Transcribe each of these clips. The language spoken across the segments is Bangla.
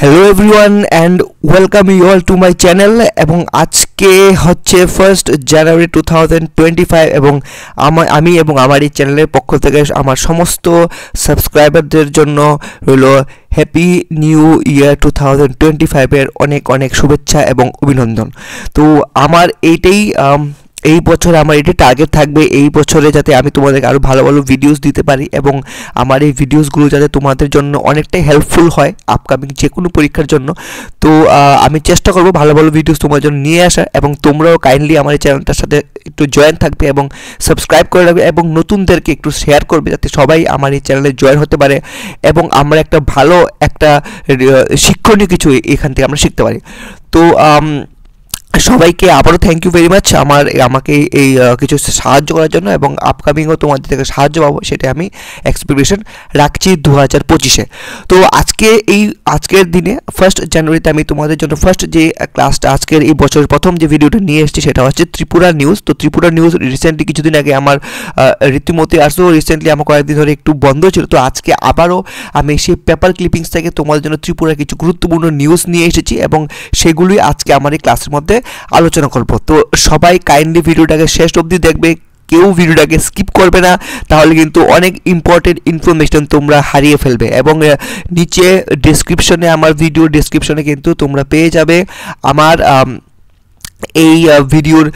Hello everyone and welcome you all to my channel. এবং আজকে হচ্ছে 1 জানুয়ারি 2025 এবং আমি এবং আমার এই চ্যানেলের পক্ষ থেকে আমার সমস্ত সাবস্ক্রাইবারদের জন্য রইল হ্যাপি নিউ ইয়ার 2025-এর অনেক অনেক শুভেচ্ছা এবং অভিনন্দন। তো আমার এই বছর আমার এটি টার্গেট থাকবে এই বছরে যাতে আমি তোমাদেরকে আরও ভালো ভালো ভিডিওস দিতে পারি এবং আমার এই ভিডিওসগুলো যাতে তোমাদের জন্য অনেকটাই হেল্পফুল হয় আপকামিং যে কোনো পরীক্ষার জন্য। তো আমি চেষ্টা করব ভালো ভালো ভিডিওস তোমার জন্য নিয়ে আসার, এবং তোমরাও কাইন্ডলি আমার এই চ্যানেলটার সাথে একটু জয়েন থাকবে এবং সাবস্ক্রাইব করে রাখবে এবং নতুনদেরকে একটু শেয়ার করবে যাতে সবাই আমার এই চ্যানেলে জয়েন হতে পারে এবং আমরা একটা ভালো একটা শিক্ষণীয় কিছু এখান থেকে আমরা শিখতে পারি। তো সবাইকে আবারও থ্যাংক ইউ ভেরি মাচ আমাকে এই কিছু সাহায্য করার জন্য, এবং আপকামিংও তোমাদের থেকে সাহায্য পাবো সেটা আমি এক্সপেকটেশন রাখছি 2025-এ। তো আজকের দিনে 1 জানুয়ারিতে আমি তোমাদের জন্য ফার্স্ট যে ক্লাসটা আজকের এই বছরের প্রথম যে ভিডিওটা নিয়ে এসেছি সেটা হচ্ছে ত্রিপুরা নিউজ। তো ত্রিপুরা নিউজ রিসেন্টলি কিছুদিন আগে আমার রীতিমতো আসলেও রিসেন্টলি আমার কয়েকদিন ধরে একটু বন্ধ ছিল, তো আজকে আবারও আমি সেই পেপার ক্লিপিংস থেকে তোমাদের জন্য ত্রিপুরার কিছু গুরুত্বপূর্ণ নিউজ নিয়ে এসেছি এবং সেগুলোই আজকে আমার এই ক্লাসের মধ্যে আলোচনা করব। তো সবাই কাইন্ডলি ভিডিওটাকে শেষ অবধি দেখবে, কেউ ভিডিওটাকে স্কিপ করবে না, তাহলে কিন্তু অনেক ইম্পর্টেন্ট ইনফরমেশন তোমরা হারিয়ে ফেলবে। এবং নিচে ডেসক্রিপশনে আমার ভিডিও ডেসক্রিপশনে কিন্তু তোমরা পেয়ে যাবে আমার এই ভিডিওর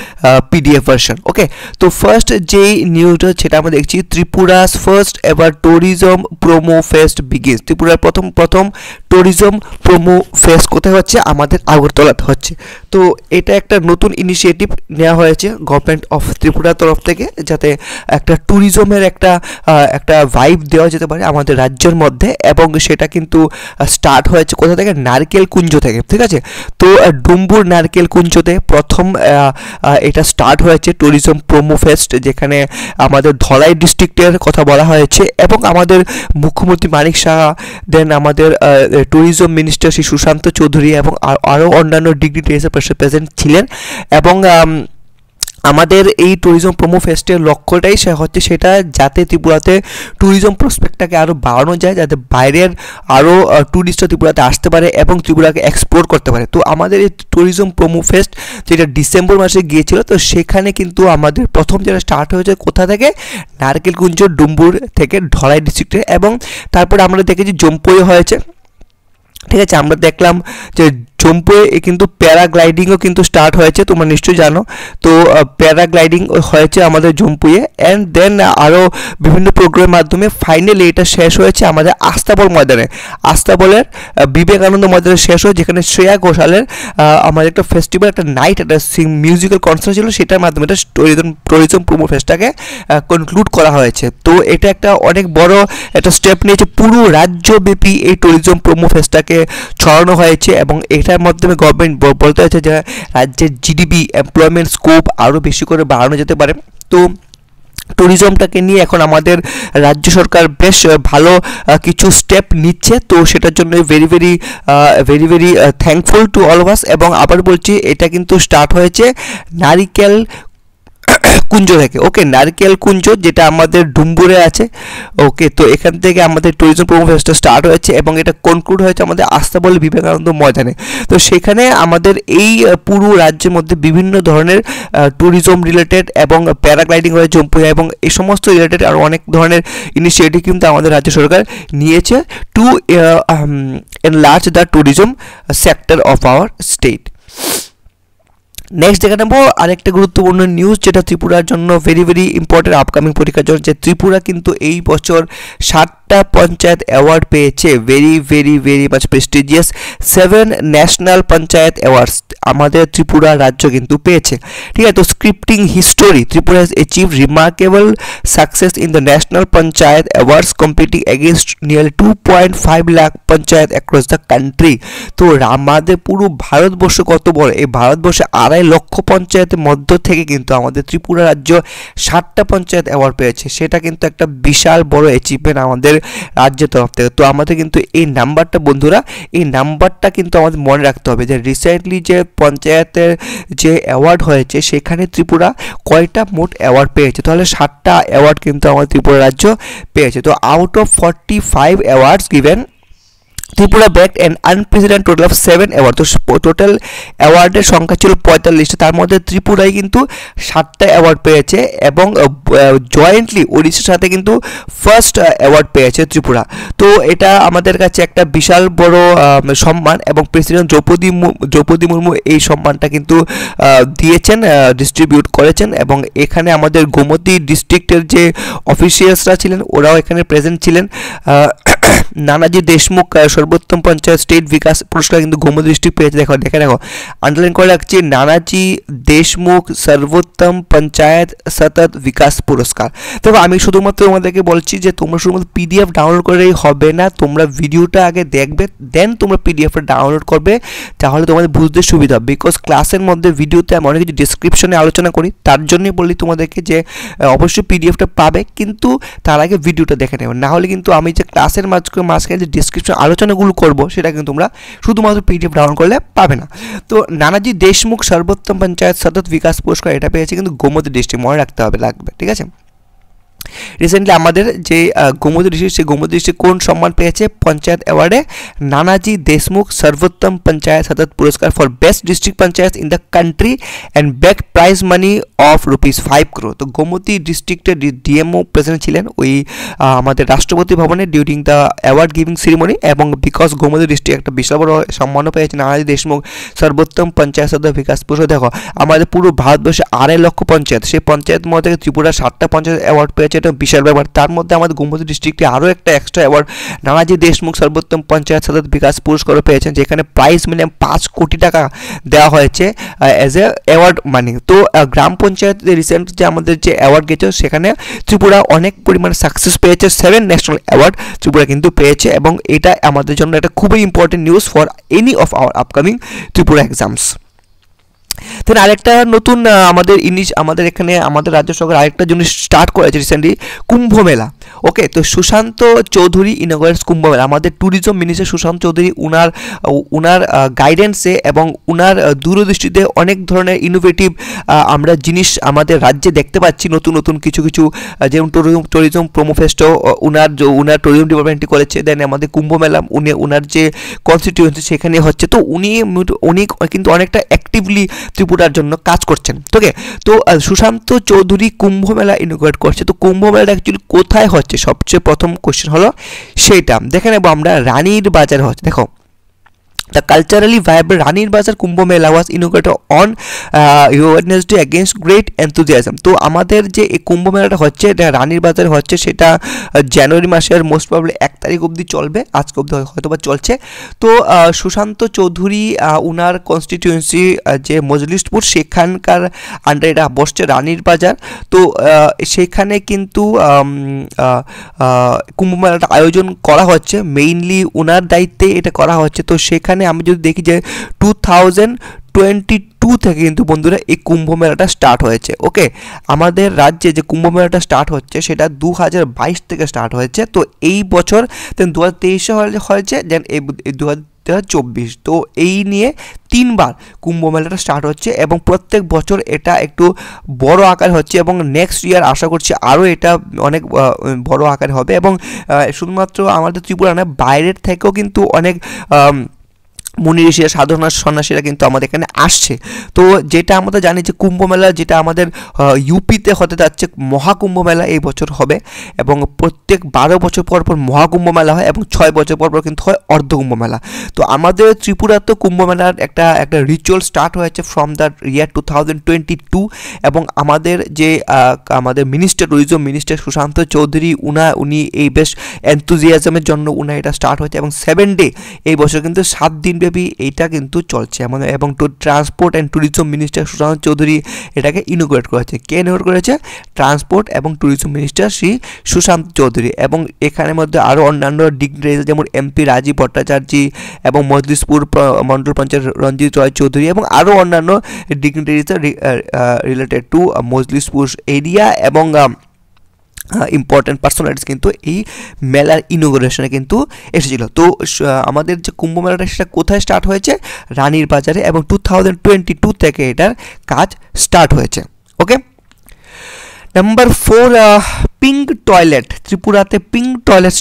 পিডিএফ ভার্সন। ওকে, তো ফার্স্ট যেই নিউজটা সেটা আমরা দেখছি, Tripura's first ever tourism promo fest begins. ত্রিপুরার প্রথম ট্যুরিজম প্রোমো ফেস্ট কোথায় হচ্ছে? আমাদের আগরতলাতে হচ্ছে। তো এটা একটা নতুন ইনিশিয়েটিভ নেওয়া হয়েছে গভর্নমেন্ট অফ ত্রিপুরার তরফ থেকে, যাতে একটা ট্যুরিজমের একটা ভাইব দেওয়া যেতে পারে আমাদের রাজ্যের মধ্যে, এবং সেটা কিন্তু স্টার্ট হয়েছে কোথা থেকে? নারকেল কুঞ্জ থেকে। ঠিক আছে, তো ডুম্বুর নারকেল কুঞ্জতে প্রথম এটা স্টার্ট হয়েছে ট্যুরিজম প্রোমো ফেস্ট, যেখানে আমাদের ধলাই ডিস্ট্রিক্টের কথা বলা হয়েছে এবং আমাদের মুখ্যমন্ত্রী মানিক সাহা, দেন আমাদের ট্যুরিজম মিনিস্টার শ্রী সুশান্ত চৌধুরী এবং আরও অন্যান্য ডিগনিটারিজ প্রেজেন্ট ছিলেন। এবং আমাদের এই ট্যুরিজম প্রোমো ফেস্টের লক্ষ্যটাই হচ্ছে সেটা যাতে ত্রিপুরাতে ট্যুরিজম প্রসপেক্টটাকে আরও বাড়ানো যায়, যাতে বাইরের আরও ট্যুরিস্টরা ত্রিপুরাতে আসতে পারে এবং ত্রিপুরাকে এক্সপ্লোর করতে পারে। তো আমাদের এই ট্যুরিজম প্রোমো ফেস্ট যেটা ডিসেম্বর মাসে গিয়েছিল, তো সেখানে কিন্তু আমাদের প্রথম যেটা স্টার্ট হয়েছে কোথা থেকে? নারকেলকুঞ্জ ডুম্বুর থেকে ধলাই ডিস্ট্রিক্টে, এবং তারপরে আমরা দেখেছি জম্পুয়ে হয়েছে। ঠিক আছে, আমরা দেখলাম যে জম্পুয়ে কিন্তু প্যারাগ্লাইডিংও কিন্তু স্টার্ট হয়েছে, তোমরা নিশ্চয়ই জানো। তো প্যারাগ্লাইডিং হয়েছে আমাদের জম্পুয়ে, অ্যান্ড দেন আরও বিভিন্ন প্রোগ্রামের মাধ্যমে ফাইনালি এটা শেষ হয়েছে আমাদের আস্তাবল ময়দানে। আস্তাবলের বিবেকানন্দ ময়দানে শেষ হয়, যেখানে শ্রেয়া ঘোষালের আমাদের একটা ফেস্টিভ্যাল, একটা নাইট, একটা মিউজিক্যাল কনসার্ট ছিল, সেটার মাধ্যমে এটা ট্যুরিজম প্রোমো ফেস্টটাকে কনক্লুড করা হয়েছে। তো এটা একটা অনেক বড় একটা স্টেপ নিয়েছে, পুরো রাজ্যব্যাপী এই ট্যুরিজম প্রোমো ফেস্টটাকে ছড়ানো হয়েছে, এবং এটার মাধ্যমে গভর্নমেন্ট বলতে হয়েছে যে রাজ্যের জিডিপি এমপ্লয়মেন্ট স্কোপ আরও বেশি করে বাড়ানো যেতে পারে। তো ট্যুরিজমটাকে নিয়ে এখন আমাদের রাজ্য সরকার বেশ ভালো কিছু স্টেপ নিচ্ছে, তো সেটার জন্য very very thankful to all of us. এবং আবার বলছি, এটা কিন্তু স্টার্ট হয়েছে নারিকেল কুঞ্জ থেকে। ওকে, নারকেল কুঞ্জ যেটা আমাদের ডুম্বুরে আছে। ওকে, তো এখান থেকে আমাদের ট্যুরিজম প্রোমো ফেস্টটা স্টার্ট হয়েছে এবং এটা কনক্লুড হয়েছে আমাদের আস্তাবল বিবেকানন্দ ময়দানে। তো সেখানে আমাদের এই পুরো রাজ্যের মধ্যে বিভিন্ন ধরনের ট্যুরিজম রিলেটেড এবং প্যারাগ্লাইডিং হয়ে জম্পুয়া এবং এই সমস্ত রিলেটেড আরও অনেক ধরনের ইনিশিয়েটিভ কিন্তু আমাদের রাজ্য সরকার নিয়েছে to enlarge the tourism sector of our state. Next দেখে নেবো আরেকটা গুরুত্বপূর্ণ নিউজ, যেটা ত্রিপুরার জন্য ভেরি ইম্পর্টেন্ট আপকামিং পরীক্ষার জন্য, যে ত্রিপুরা কিন্তু এই বছর 7টা পঞ্চায়েত অ্যাওয়ার্ড পেয়েছে, very much prestigious 7 national panchayat awards আমাদের ত্রিপুরা রাজ্য কিন্তু পেয়েছে। ঠিক আছে, তো scripting history, Tripura has achieve remarkable success in the national panchayat awards competing against nearly 2.5 lakh panchayat across the country. তো আমাদের পুরো ভারতবর্ষ কত বড়, এই ভারতবর্ষে 2.5 লক্ষ পঞ্চায়েতের মধ্য থেকে কিন্তু আমাদের ত্রিপুরা রাজ্য 7টা পঞ্চায়েত অ্যাওয়ার্ড পেয়েছে, সেটা কিন্তু একটা বিশাল বড় অ্যাচিভমেন্ট আমাদের রাজ্যের তরফ থেকে। তো আমাদের কিন্তু এই নাম্বারটা বন্ধুরা, এই নাম্বারটা কিন্তু আমাদের মনে রাখতে হবে যে রিসেন্টলি যে পঞ্চায়েতের যে অ্যাওয়ার্ড হয়েছে সেখানে ত্রিপুরা কয়টা মোট অ্যাওয়ার্ড পেয়েছে, তাহলে 7টা অ্যাওয়ার্ড কিন্তু আমাদের ত্রিপুরা রাজ্য পেয়েছে। তো out of 45 awards given Tripura backed and আনপ্রেসিডেন্ট total of 7 award. তো টোটাল অ্যাওয়ার্ডের সংখ্যা ছিল 45টা, তার মধ্যে ত্রিপুরাই কিন্তু 7টা অ্যাওয়ার্ড পেয়েছে এবং জয়েন্টলি ওড়িশার সাথে কিন্তু ফার্স্ট অ্যাওয়ার্ড পেয়েছে ত্রিপুরা। তো এটা আমাদের কাছে একটা বিশাল বড় সম্মান এবং প্রেসিডেন্ট দ্রৌপদী মুর্মু এই সম্মানটা কিন্তু দিয়েছেন, ডিস্ট্রিবিউট করেছেন। এবং এখানে আমাদের গোমতী ডিস্ট্রিক্টের যে অফিসিয়ালসরা ছিলেন ওরাও এখানে প্রেজেন্ট ছিলেন। নানাজি দেশমুখ সর্বোত্তম পঞ্চায়েত স্টেট বিকাশ পুরস্কার কিন্তু গোমতী ডিস্ট্রিক্ট পেয়েছে। দেখো আন্ডারলাইন করে রাখছি, নানাজি দেশমুখ সর্বোত্তম পঞ্চায়েত সতত বিকাশ পুরস্কার। দেখো আমি শুধুমাত্র তোমাদেরকে বলছি যে তোমরা শুধুমাত্র পিডিএফ ডাউনলোড করেই হবে না, তোমরা ভিডিওটা আগে দেখবে, দেন তোমরা পিডিএফটা ডাউনলোড করবে, তাহলে তোমাদের বুঝতে সুবিধা হবে। বিকজ ক্লাসের মধ্যে ভিডিওতে আমি অনেক কিছু ডিসক্রিপশনে আলোচনা করি, তার জন্যই বলি তোমাদেরকে যে অবশ্যই পিডিএফটা পাবে, কিন্তু তার আগে ভিডিওটা দেখে নেবে। না হলে কিন্তু আমি যে ক্লাসের মাঝখানে যে ডিসক্রিপশন আলোচনাগুলো করবো সেটা কিন্তু তোমরা শুধুমাত্র পিডিএফ ডাউনলোড করলে পাবে না। তো নানাজি দেশমুখ সর্বোত্তম পঞ্চায়েত সতত বিকাশ পুরস্কার এটা পেয়েছে কিন্তু গোমতী ডিস্ট্রিক্ট, মনে রাখতে হবে, লাগবে, ঠিক আছে। রিসেন্টলি আমাদের যে গোমতী ডিস্ট্রিক্ট, সেই গোমতী ডিস্ট্রিক্ট কোন সম্মান পেয়েছে পঞ্চায়েত অ্যাওয়ার্ডে? নানাজি দেশমুখ সর্বোত্তম পঞ্চায়েত সতত পুরস্কার for best district panchayat in the country and back prize money of ₹5 crore। তো গোমতী ডিস্ট্রিক্টের ডিএমও প্রেজেন্ট ছিলেন ওই আমাদের রাষ্ট্রপতি ভবনে during the award giving ceremony. এবং বিকজ গোমতী ডিস্ট্রিক্ট একটা বিশাল বড় সম্মানও পেয়েছে, নানাজি দেশমুখ সর্বোত্তম পঞ্চায়েত সতত বিকাশ পুরস্কার। দেখো আমাদের পুরো ভারতবর্ষে 2.5 লক্ষ পঞ্চায়েত, সেই পঞ্চায়েত মধ্যে ত্রিপুরা 7টা পঞ্চায়েত অ্যাওয়ার্ড পেয়েছে, এটা বিশাল ব্যাপার। তার মধ্যে আমাদের গোমতী ডিস্ট্রিক্টে আরও একটা এক্সট্রা অ্যাওয়ার্ড নানাজি দেশমুখ সর্বোত্তম পঞ্চায়েত সতত বিকাশ পুরস্কারও পেয়েছেন, যেখানে প্রাইজ মিনিমাম 5 কোটি টাকা দেওয়া হয়েছে অ্যাজ এ অ্যাওয়ার্ড মানি। তো গ্রাম পঞ্চায়েত রিসেন্ট যে আমাদের যে অ্যাওয়ার্ড গেছে সেখানে ত্রিপুরা অনেক পরিমাণে সাকসেস পেয়েছে, 7 ন্যাশনাল অ্যাওয়ার্ড ত্রিপুরা কিন্তু পেয়েছে। এবং এটা আমাদের জন্য একটা খুবই important news for any of our upcoming Tripura exams. Then আরেকটা নতুন আমাদের এখানে আমাদের রাজ্য সরকার আরেকটা জিনিস স্টার্ট করেছে রিসেন্টলি, কুম্ভ মেলা। ওকে, তো সুশান্ত চৌধুরী ইনঅগারেটস কুম্ভ মেলা। আমাদের ট্যুরিজম মিনিস্টার সুশান্ত চৌধুরী উনার গাইডেন্সে এবং উনার দূরদৃষ্টিতে অনেক ধরনের ইনোভেটিভ আমরা জিনিস আমাদের রাজ্যে দেখতে পাচ্ছি, নতুন নতুন কিছু যেমন ট্যুরিজম প্রোমো ফেস্টও উনার ট্যুরিজম ডিপার্টমেন্টটি করেছে। দেন আমাদের কুম্ভ মেলা উনার যে কনস্টিটিউয়েন্সি সেখানে হচ্ছে। তো উনি কিন্তু অনেকটা অ্যাক্টিভলি ত্রিপুরার জন্য কাজ করছেন। ওকে, তো সুশান্ত চৌধুরী কুম্ভ মেলা ইনোগ্রেট করছে। তো কুম্ভ মেলাটা অ্যাকচুয়ালি কোথায় হচ্ছে, সবচেয়ে প্রথম কোশ্চেন হলো সেইটা। দেখে নেব আমরা, রানীর বাজারে হচ্ছে। দেখো, the culturally vibrant Ranir Bazar Kumbh Mela was inaugurated on Wednesday against great enthusiasm। তো আমাদের যে এই কুম্ভ মেলাটা হচ্ছে এটা রানীর বাজারে হচ্ছে, সেটা জানুয়ারি মাসের মোস্ট প্রবাবলি 1 তারিখ অবধি চলবে, আজকে অবধি হয়তো বা চলছে। তো সুশান্ত চৌধুরী উনার কনস্টিটিউয়েন্সি যে মজলিশপুর সেখানকার আন্ডারে এটা বসছে রানীর বাজার। তো সেখানে কিন্তু কুম্ভ মেলাটা আয়োজন করা হচ্ছে, মেইনলি উনার দায়িত্বে এটা করা হচ্ছে। তো সেখানে আমি যদি দেখি যে 2022 থেকে কিন্তু বন্ধুরা এই কুম্ভ মেলাটা স্টার্ট হয়েছে। ওকে, আমাদের রাজ্যে যে কুম্ভ মেলাটা স্টার্ট হচ্ছে সেটা 2022 থেকে স্টার্ট হয়েছে। তো এই বছর দেন 2023 হয়েছে, দেন এই 2024। তো এই নিয়ে 3 বার কুম্ভ মেলাটা স্টার্ট হচ্ছে এবং প্রত্যেক বছর এটা একটু বড় আকার হচ্ছে এবং নেক্সট ইয়ার আশা করছি আরও এটা অনেক বড় আকার হবে। এবং শুধুমাত্র আমাদের ত্রিপুরা না, বাইরের থেকেও কিন্তু অনেক মুনি ঋষিরা, সাধনা সন্ন্যাসীরা কিন্তু আমাদের এখানে আসছে। তো যেটা আমরা জানি যে কুম্ভ মেলা যেটা আমাদের ইউপিতে হতে যাচ্ছে, মহাকুম্ভ মেলা এই বছর হবে এবং প্রত্যেক 12 বছর পর পর মহাকুম্ভ মেলা হয় এবং 6 বছর পর পর কিন্তু হয় অর্ধকুম্ভ মেলা। তো আমাদের ত্রিপুরাতেও কুম্ভ মেলার একটা রিচুয়াল স্টার্ট হয়েছে ফ্রম দ্য ইয়ার 2022 এবং আমাদের যে আমাদের ট্যুরিজম মিনিস্টার সুশান্ত চৌধুরী উনি এই বেশ এনথুজিয়াজমের জন্য এটা স্টার্ট হয়েছে এবং 7 ডে এই বছর কিন্তু 7 দিন ব্যাপী এইটা কিন্তু চলছে। এবং transport and tourism minister Sushanta Chowdhury এটাকে ইনোগ্রেট করেছে। কে ইনোগ্রেট করেছে? ট্রান্সপোর্ট এবং ট্যুরিজম মিনিস্টার শ্রী সুশান্ত চৌধুরী। এবং এখানের মধ্যে আরও অন্যান্য ডিগনিটারিজ যেমন এমপি রাজীব ভট্টাচার্য এবং মজলিশপুর মন্ডল পঞ্চায়েত রঞ্জিত রয় চৌধুরী এবং আরও অন্যান্য dignitaries related to Majlishpur area এবং ইম্পর্টেন্ট পার্সোনালিটিস কিন্তু এই মেলার ইনোগ্রেশনে কিন্তু এসেছিল। তো আমাদের যে কুম্ভ মেলাটা সেটা কোথায় স্টার্ট হয়েছে? রানীর বাজারে, এবং 2022 থেকে এটার কাজ স্টার্ট হয়েছে। Okay, number 4, pink toilet. ত্রিপুরাতে পিঙ্ক টয়লেট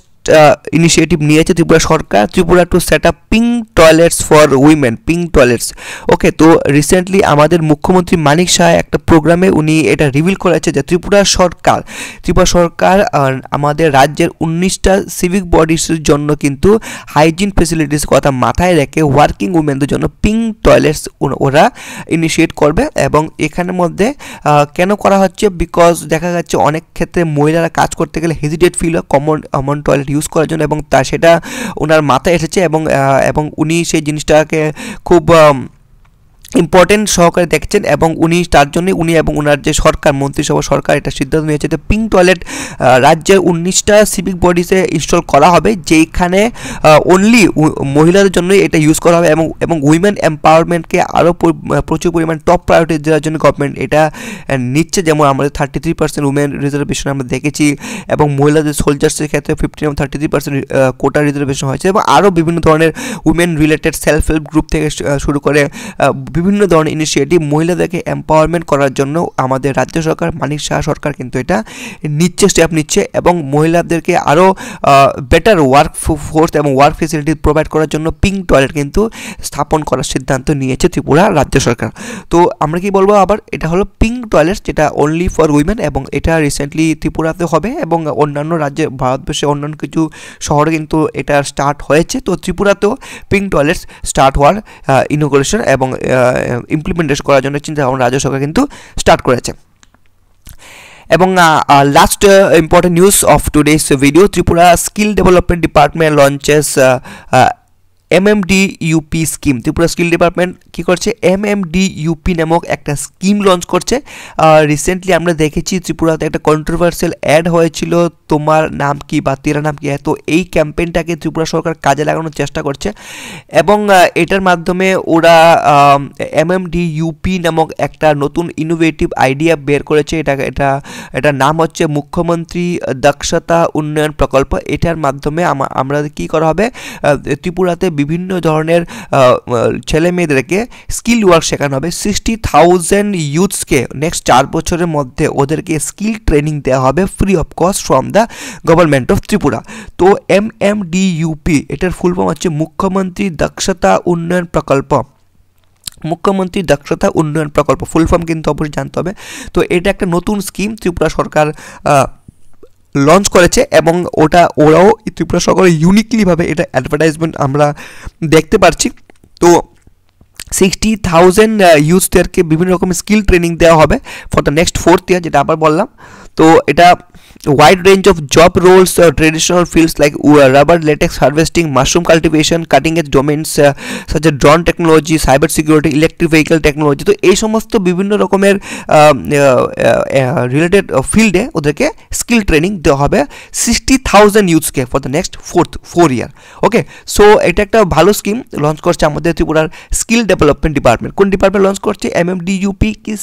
ইনিশিয়েটিভ নিয়েছে ত্রিপুরা সরকার, Tripura to set up pink toilets for women, pink toilets. Okay, তো রিসেন্টলি আমাদের মুখ্যমন্ত্রী মানিক শাহ একটা প্রোগ্রামে উনি এটা রিভিল করেছে যে ত্রিপুরা সরকার আমাদের রাজ্যের 19টা সিভিক বডিসের জন্য কিন্তু হাইজিন ফেসিলিটিস কথা মাথায় রেখে ওয়ার্কিং উমেনদের জন্য পিঙ্ক টয়লেটস ওরা ইনিশিয়েট করবে। এবং এখানের মধ্যে কেন করা হচ্ছে, বিকজ দেখা যাচ্ছে অনেক ক্ষেত্রে মহিলারা কাজ করতে গেলে হেজিটেট ফিল হয় কমন টয়লেট ইউজ করার জন্য, এবং সেটা ওনার মাথায় এসেছে এবং উনি সেই জিনিসটাকে খুব ইম্পর্টেন্ট সহকারে দেখছেন, এবং উনি তার জন্য উনি এবং ওনার যে সরকার মন্ত্রিসভা সরকার এটা সিদ্ধান্ত নিয়েছে যে পিঙ্ক টয়লেট রাজ্যের 19টা সিভিক বডিসে ইনস্টল করা হবে, যেখানে অনলি মহিলাদের জন্যই এটা ইউজ করা হবে। এবং উইমেন এম্পাওয়ারমেন্টকে আরও প্রচুর পরিমাণ টপ প্রায়োরিটি দেওয়ার জন্য গভর্নমেন্ট এটা নিচ্ছে। যেমন আমাদের 33% উমেন রিজার্ভেশন আমরা দেখেছি, এবং মহিলাদের সোলজার্সের ক্ষেত্রে 33% কোটা রিজার্ভেশন হয়েছে, এবং আরও বিভিন্ন ধরনের women related self help group থেকে শুরু করে বিভিন্ন ধরনের ইনিশিয়েটিভ মহিলাদেরকে এম্পাওয়ারমেন্ট করার জন্য আমাদের রাজ্য সরকার মানিক শাহ সরকার কিন্তু এটা স্টেপ নিচ্ছে, এবং মহিলাদেরকে আরও বেটার ওয়ার্ক ফোর্স এবং ওয়ার্ক ফেসিলিটি প্রোভাইড করার জন্য পিঙ্ক টয়লেট কিন্তু স্থাপন করার সিদ্ধান্ত নিয়েছে ত্রিপুরা রাজ্য সরকার। তো আমরা কি বলবো আবার, এটা হলো পিঙ্ক টয়লেট যেটা অনলি ফর উইমেন, এবং এটা রিসেন্টলি ত্রিপুরাতে হবে, এবং অন্যান্য রাজ্যে ভারতবর্ষে অন্যান্য কিছু শহরে কিন্তু এটা স্টার্ট হয়েছে। তো ত্রিপুরাতেও পিঙ্ক টয়লেটস স্টার্ট হওয়ার ইনোগ্রেশন এবং ইমপ্লিমেন্টেশন করার জন্য চিন্তা ভাবনা রাজ্য সরকার কিন্তু স্টার্ট করেছে। এবং last important news of today's video, Tripura skill development department launches MMDUP scheme. Tripura skill department কী করছে, MMDUP নামক একটা স্কিম লঞ্চ করছে। রিসেন্টলি আমরা দেখেছি ত্রিপুরাতে একটা কন্ট্রোভার্সিয়াল অ্যাড হয়েছিল, তোমার নাম কি বা তেরা নাম কি। তো এই ক্যাম্পেইনটাকে ত্রিপুরা সরকার কাজে লাগানোর চেষ্টা করছে, এবং এটার মাধ্যমে ওরা MMDUP নামক একটা নতুন ইনোভেটিভ আইডিয়া বের করেছে। এটার নাম হচ্ছে মুখ্যমন্ত্রী দক্ষতা উন্নয়ন প্রকল্প। এটার মাধ্যমে আমরা কি করা হবে, ত্রিপুরাতে বিভিন্ন ধরনের ছেলে মেয়েদেরকে স্কিল ওয়ার্ক শেখানো হবে। 60,000 ইউথসকে নেক্সট 4 বছরের মধ্যে ওদেরকে স্কিল ট্রেনিং দেওয়া হবে free of cost from the government of Tripura. তো MMDUP এটার ফুল ফর্ম হচ্ছে মুখ্যমন্ত্রী দক্ষতা উন্নয়ন প্রকল্প। মুখ্যমন্ত্রী দক্ষতা উন্নয়ন প্রকল্প ফুল ফর্ম কিন্তু অবশ্যই জানতে হবে। তো এটা একটা নতুন স্কিম ত্রিপুরা সরকার লঞ্চ করেছে, এবং ওরাও ত্রিপুরা সরকার ইউনিকলিভাবে এটা অ্যাডভার্টাইজমেন্ট আমরা দেখতে পাচ্ছি। তো 60,000 ইউথদেরকে বিভিন্ন রকমের স্কিল ট্রেনিং দেওয়া হবে ফর দ্য নেক্সট 4th ইয়ার, যেটা আবার বললাম। তো এটা wide range of job roles, traditional fields like rubber, latex harvesting, mushroom cultivation, cutting edge domains such as drone technology, cyber security, electric vehicle technology। তো এই সমস্ত বিভিন্ন রকমের রিলেটেড ফিল্ডে ওদেরকে স্কিল ট্রেনিং দেওয়া হবে 60,000 ইউথসকে for the next 4 year. Okay, so এটা একটা ভালো স্কিম লঞ্চ করছে আমাদের ত্রিপুরার স্কিল ডেভেলপমেন্ট ডিপার্টমেন্ট। কোন ডিপার্টমেন্ট লঞ্চ করছে? MMDUP কি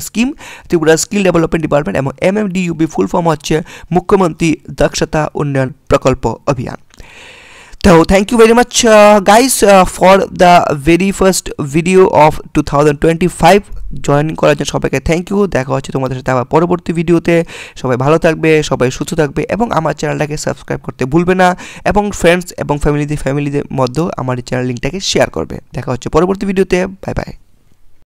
scheme, Tripura skill development department. এবং MMDUP ফুল ফর্ম হচ্ছে মুখ্যমন্ত্রী দক্ষতা উন্নয়ন প্রকল্প অভিযান। So thank you very much guys for the very first video of 2025 join করার জন্য সবাইকে থ্যাংক ইউ। দেখা হচ্ছে তোমাদের সাথে আবার পরবর্তী ভিডিওতে। সবাই ভালো থাকবে, সবাই সুস্থ থাকবে, এবং আমার চ্যানেলটাকে সাবস্ক্রাইব করতে ভুলবে না, এবং ফ্রেন্ডস এবং ফ্যামিলিদের মধ্যেও আমার এই চ্যানেল লিঙ্কটাকে শেয়ার করবে। দেখা হচ্ছে পরবর্তী ভিডিওতে। Bye bye.